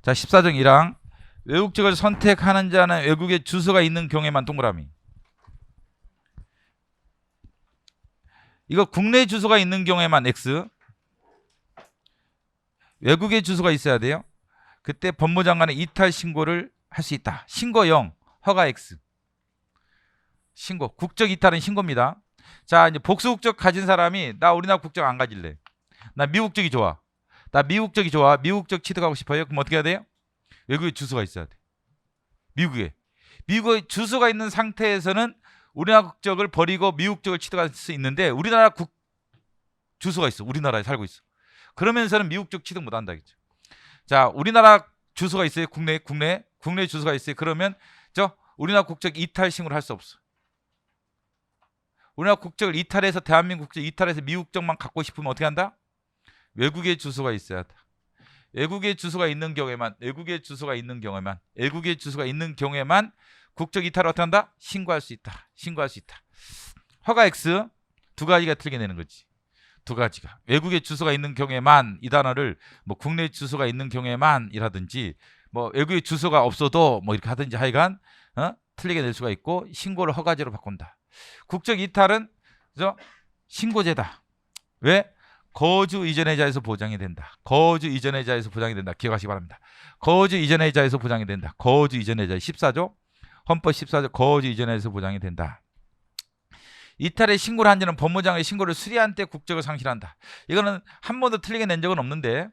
자, 14종 1항. 외국적을 선택하는 자는 외국에 주소가 있는 경우에만 동그라미. 이거 국내 주소가 있는 경우에만 X. 외국에 주소가 있어야 돼요. 그때 법무장관의 이탈 신고를 할 수 있다. 신고 0, 허가 X. 신고. 국적 이탈은 신고입니다. 자, 이제 복수 국적 가진 사람이 나 우리나라 국적 안 가질래. 나 미국적이 좋아. 나 미국적이 좋아. 미국적 취득하고 싶어요. 그럼 어떻게 해야 돼요? 외국에 주소가 있어야 돼. 미국에 주소가 있는 상태에서는 우리나라 국적을 버리고 미국적을 취득할 수 있는데 우리나라 주소가 있어. 우리나라에 살고 있어. 그러면서는 미국적 취득 못 한다겠죠. 자, 우리나라 주소가 있어요. 국내 주소가 있어요. 그러면 우리나라 국적 이탈 신고를 할 수 없어. 우리나라 국적을 이탈해서 대한민국 국적 이탈해서 미국적만 갖고 싶으면 어떻게 한다? 외국에 주소가 있어야 한다. 외국에 주소가 있는 경우에만 국적 이탈을 어떻게 한다? 신고할 수 있다. 허가 X 두 가지가 틀게 내는 거지. 두 가지가. 외국에 주소가 있는 경우에만 이 단어를 뭐 국내 주소가 있는 경우에만 이라든지 뭐 외국에 주소가 없어도 뭐 이렇게 하든지 하여간 틀리게 낼 수가 있고 신고를 허가제로 바꾼다. 국적 이탈은 신고제다. 왜? 거주 이전의 자에서 보장이 된다. 기억하시기 바랍니다. 거주 이전의 자에서 보장이 된다. 거주 이전의 자 14조 헌법 14조 거주 이전의 자에서 보장이 된다. 이탈의 신고를 한 자는 법무장의 신고를 수리한 때 국적을 상실한다. 이거는 한 번도 틀리게 낸 적은 없는데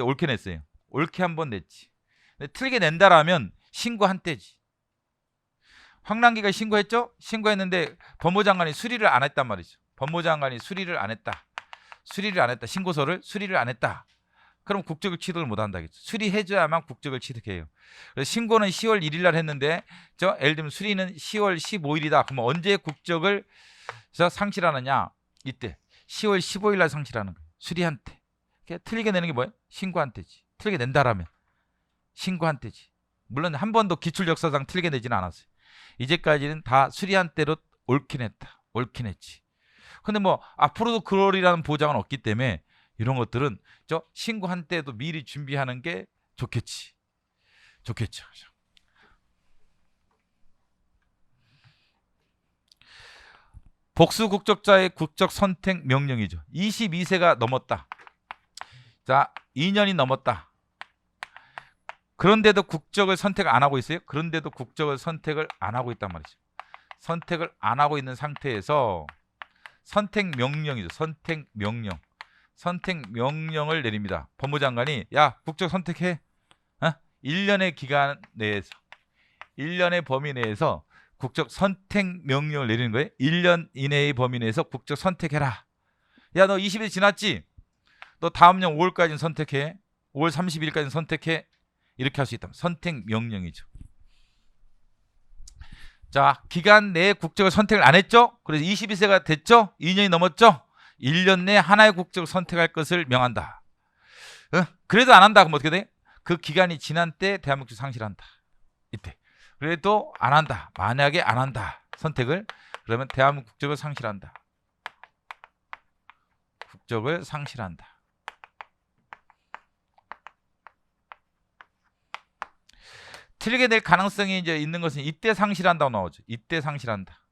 옳게 냈어요. 옳게 한 번 냈지. 근데 틀리게 낸다라면 신고한 때지. 황남기가 신고했죠? 신고했는데 법무장관이 수리를 안 했단 말이죠. 수리를 안 했다. 신고서를 수리를 안 했다. 그럼 국적을 취득을 못 한다겠죠. 수리해줘야만 국적을 취득해요. 그래서 신고는 10월 1일 날 했는데 예를 들면 수리는 10월 15일이다. 그러면 언제 국적을 상실하느냐? 이때 10월 15일 날 상실하는 거예요. 수리한 때. 틀리게 내는 게 뭐예요? 신고한 때지. 틀리게 낸다라면 신고한 때지. 물론 한 번도 기출 역사상 틀리게 내지는 않았어요. 이제까지는 다 수리한 때로 옳긴 했지. 근데 뭐 앞으로도 그러리라는 보장은 없기 때문에 이런 것들은 신고한 때도 미리 준비하는 게 좋겠죠. 복수 국적자의 국적 선택 명령이죠. 22세가 넘었다. 자, 2년이 넘었다. 그런데도 국적을 선택 안 하고 있어요. 그런데도 국적을 선택을 안 하고 있단 말이죠. 선택을 안 하고 있는 상태에서 선택 명령이죠. 선택 명령을 내립니다. 법무장관이 야, 국적 선택해. 1년의 기간 내에서 1년의 범위 내에서 국적 선택 명령을 내리는 거예요. 1년 이내의 범위 내에서 국적 선택해라. 야, 너 20일 지났지? 너 다음 년 5월까지는 선택해. 5월 30일까지는 선택해. 이렇게 할 수 있다. 선택 명령이죠. 자, 기간 내에 국적을 선택을 안 했죠? 그래서 22세가 됐죠? 2년이 넘었죠? 1년 내에 하나의 국적을 선택할 것을 명한다. 그래도 안 한다. 그럼 어떻게 돼? 그 기간이 지난 때 대한민국 상실한다. 이때. 그래도 안 한다. 만약에 안 한다. 선택을. 그러면 대한민국 국적을 상실한다. 틀리게 낼 가능성이 이제 있는 것은 이때 상실한다고 나오죠. 이때 상실한다.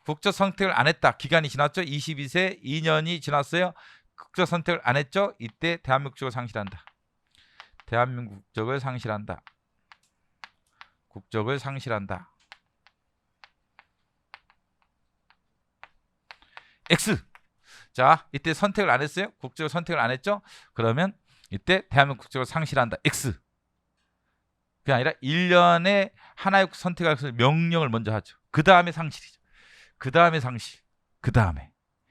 국적 선택을 안 했다. 기간이 지났죠. 22세 2년이 지났어요. 국적 선택을 안 했죠. 이때 대한민국 국적을 상실한다. 국적을 상실한다. X. 자, 이때 선택을 안 했어요. 국적을 선택을 안 했죠. 그러면 이때 대한민국 국적을 상실한다. X. 그게 아니라 1년에 하나의 선택할 것을 명령을 먼저 하죠. 그 다음에 상실이죠. 그 다음에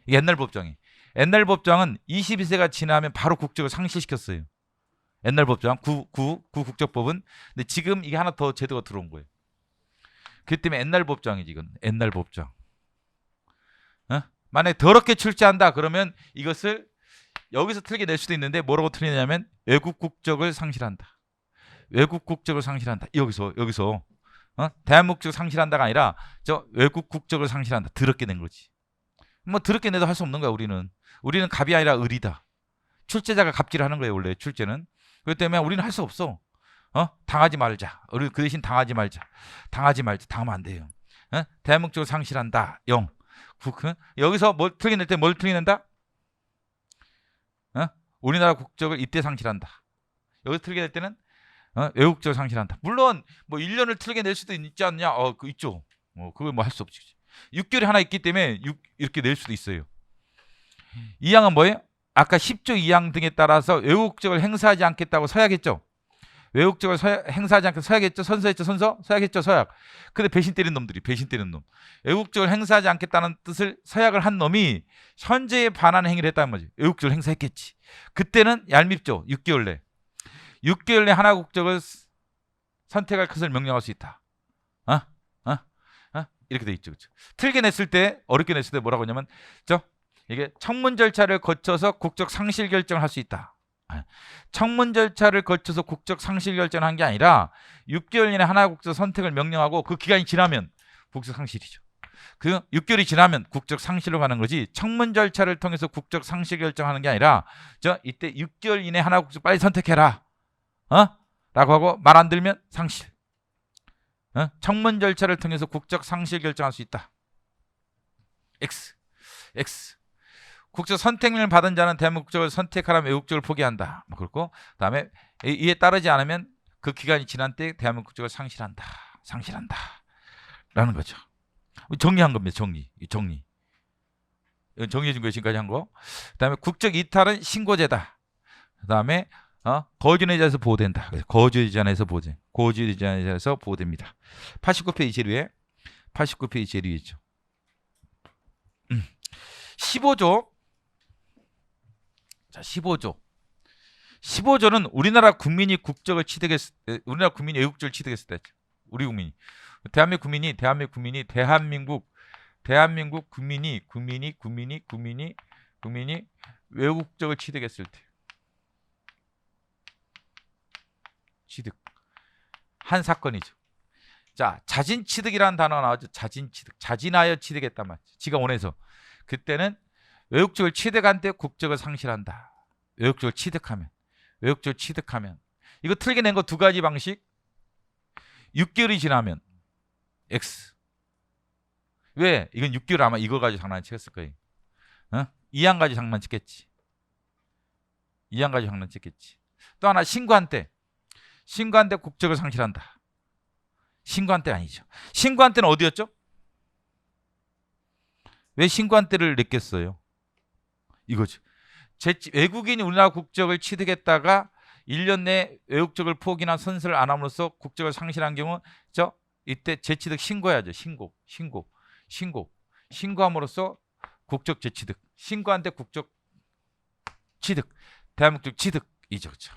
옛날 법정은 22세가 지나면 바로 국적을 상실시켰어요. 옛날 법정 국적법은. 근데 지금 이게 하나 더 제도가 들어온 거예요. 그렇기 때문에 옛날 법정이지. 이건 옛날 법정. 만약에 더럽게 출제한다 그러면 이것을 여기서 틀게 낼 수도 있는데 뭐라고 틀리냐면 외국 국적을 상실한다. 여기서 대한민국 국적을 상실한다가 아니라 외국 국적을 상실한다. 더럽게 낸 거지. 뭐 더럽게 내도 할 수 없는 거야. 우리는 갑이 아니라 을이다. 출제자가 갑질을 하는 거예요. 원래 출제는. 그렇기 때문에 우리는 할 수 없어. 당하지 말자. 우리 그 대신 당하지 말자. 당하지 말자. 당하면 안 돼요. 대한민국적으로 상실한다. 0. 여기서 뭘 틀려낼 때 뭘 틀려낸다? 우리나라 국적을 이때 상실한다. 여기서 틀게 될 때는 외국적으로 상실한다. 물론 뭐 1년을 틀게 낼 수도 있지 않냐? 그 있죠. 그걸 뭐 할 수 없지. 6개월이 하나 있기 때문에 이렇게 낼 수도 있어요. 2항은 뭐예요? 아까 10조 2항 등에 따라서 외국적을 행사하지 않겠다고 서약했죠. 외국적을 행사하지 않게 서약했죠. 선서했죠. 서약했죠. 서약. 근데 배신 때린 놈들이 배신 때린 놈. 외국적을 행사하지 않겠다는 뜻을 서약을 한 놈이 현재에 반하는 행위를 했다는 거지. 외국적을 행사했겠지. 그때는 얄밉죠. 6개월 내. 6개월 내 하나 국적을 선택할 것을 명령할 수 있다. 이렇게 돼 있죠. 그렇죠? 틀게 냈을 때, 어렵게 냈을 때 뭐라고 하냐면 이게 청문 절차를 거쳐서 국적 상실 결정을 할 수 있다. 청문 절차를 거쳐서 국적 상실 결정을 한 게 아니라 6개월 이내 하나 국적 선택을 명령하고 그 기간이 지나면 국적 상실이죠. 그 6개월이 지나면 국적 상실로 가는 거지, 청문 절차를 통해서 국적 상실 결정하는 게 아니라 이때 6개월 이내 하나 국적 빨리 선택해라. 라고 하고 말 안 들면 상실. 청문 절차를 통해서 국적 상실 결정할 수 있다. X. 국적 선택령을 받은 자는 대한민국 국적을 선택하라면 외국적을 포기한다. 그렇고 그다음에 이에 따르지 않으면 그 기간이 지난 때 대한민국 국적을 상실한다. 라는 거죠. 정리한 겁니다. 정리. 정리해 준 거예요. 지금까지 한 거. 그다음에 국적 이탈은 신고제다. 그다음에 거주의 자에서 보호된다. 거주의 자에서 보호됩니다. 89페이지 제일 위에. 89페이지 제일 위에죠. 15조. 자, 15조는 우리나라 국민이 우리나라 국민이 외국적을 취득했을 때, 우리 국민이, 대한민국 국민이 외국적을 취득했을 때, 한 사건이죠. 자, 자진 취득이라는 단어가 나오죠. 자진하여 취득했단 말이죠. 지가 원해서. 그때는 외국적을 취득한 때 국적을 상실한다. 외국적을 취득하면 이거 틀게 낸 거 두 가지 방식. 6개월이 지나면 X. 왜? 이건 6개월 아마 이거 가지고 장난치겠을 거예요. 2항 가지고 장난치겠지. 또 하나 신고한 때 국적을 상실한다. 신고한 때 아니죠. 신고한 때는 어디였죠? 왜 신고한 때를 냈겠어요? 이거죠. 외국인이 우리나라 국적을 취득했다가 1년 내 외국적을 포기나 선서를 안 함으로써 국적을 상실한 경우 이때 재취득 신고해야죠. 신고함으로써 국적 재취득. 신고한 때 국적 취득. 대한민국 취득이죠. 그렇죠?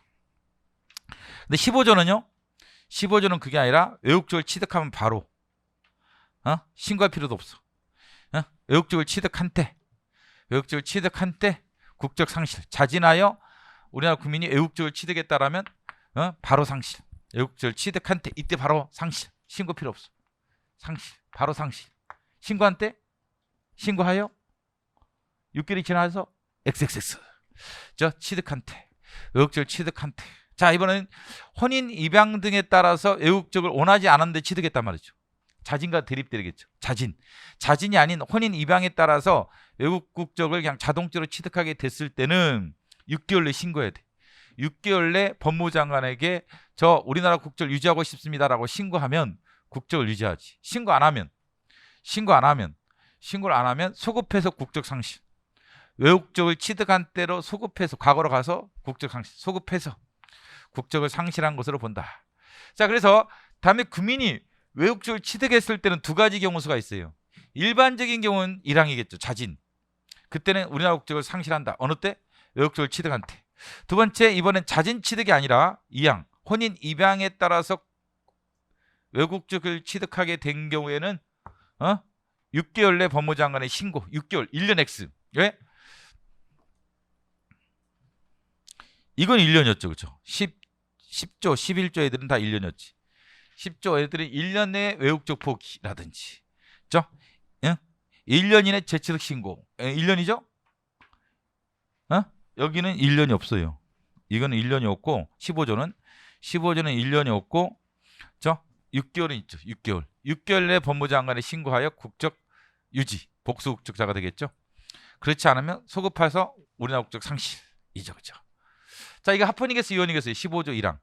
근데 15조는 그게 아니라 외국적을 취득하면 바로 신고할 필요도 없어. 외국적을 취득한 때 국적 상실. 자진하여 우리나라 국민이 외국적을 취득했다라면 바로 상실. 외국적을 취득한 때 이때 바로 상실. 신고 필요 없어. 바로 상실. 신고한 때 신고하여 6개월이 지나서 XXX. 취득한 때, 외국적을 취득한 때. 자, 이번엔 혼인, 입양 등에 따라서 외국적을 원하지 않았는데 취득했단 말이죠. 자진과 대립되겠죠. 자진이 아닌 혼인, 입양에 따라서 외국 국적을 그냥 자동적으로 취득하게 됐을 때는 6개월 내 신고해야 돼. 6개월 내 법무장관에게 우리나라 국적을 유지하고 싶습니다라고 신고하면 국적을 유지하지. 신고를 안 하면 소급해서 국적 상실. 외국적을 취득한 때로 소급해서, 과거로 가서 국적 상실, 소급해서 국적을 상실한 것으로 본다. 자, 그래서 다음에 국민이 외국적을 취득했을 때는 두 가지 경우수가 있어요. 일반적인 경우는 1항이겠죠. 자진. 그때는 우리나라 국적을 상실한다. 어느 때? 외국적을 취득한 때. 두 번째, 이번엔 자진 취득이 아니라 2항. 혼인, 입양에 따라서 외국적을 취득하게 된 경우에는 6개월 내 법무장관의 신고. 6개월, 1년 X. 왜? 이건 1년이었죠. 그렇죠? 10조, 11조 애들은 다 1년이었지. 10조 애들은 1년 내에 외국적 포기라든지. 그렇죠? 1년 이내 재취득 신고. 1년이죠? 여기는 1년이 없어요. 이거는 1년이 없고 15조는 1년이 없고 저 6개월은 있죠. 6개월 내에 법무장관에 신고하여 국적 유지, 복수 국적자가 되겠죠. 그렇지 않으면 소급해서 우리나라 국적 상실이죠. 그죠? 자, 이거 합헌이겠어요, 이원이겠어요? 15조 1항.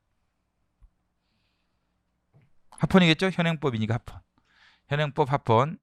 합헌이겠죠? 현행법이니까 합헌. 현행법 합헌.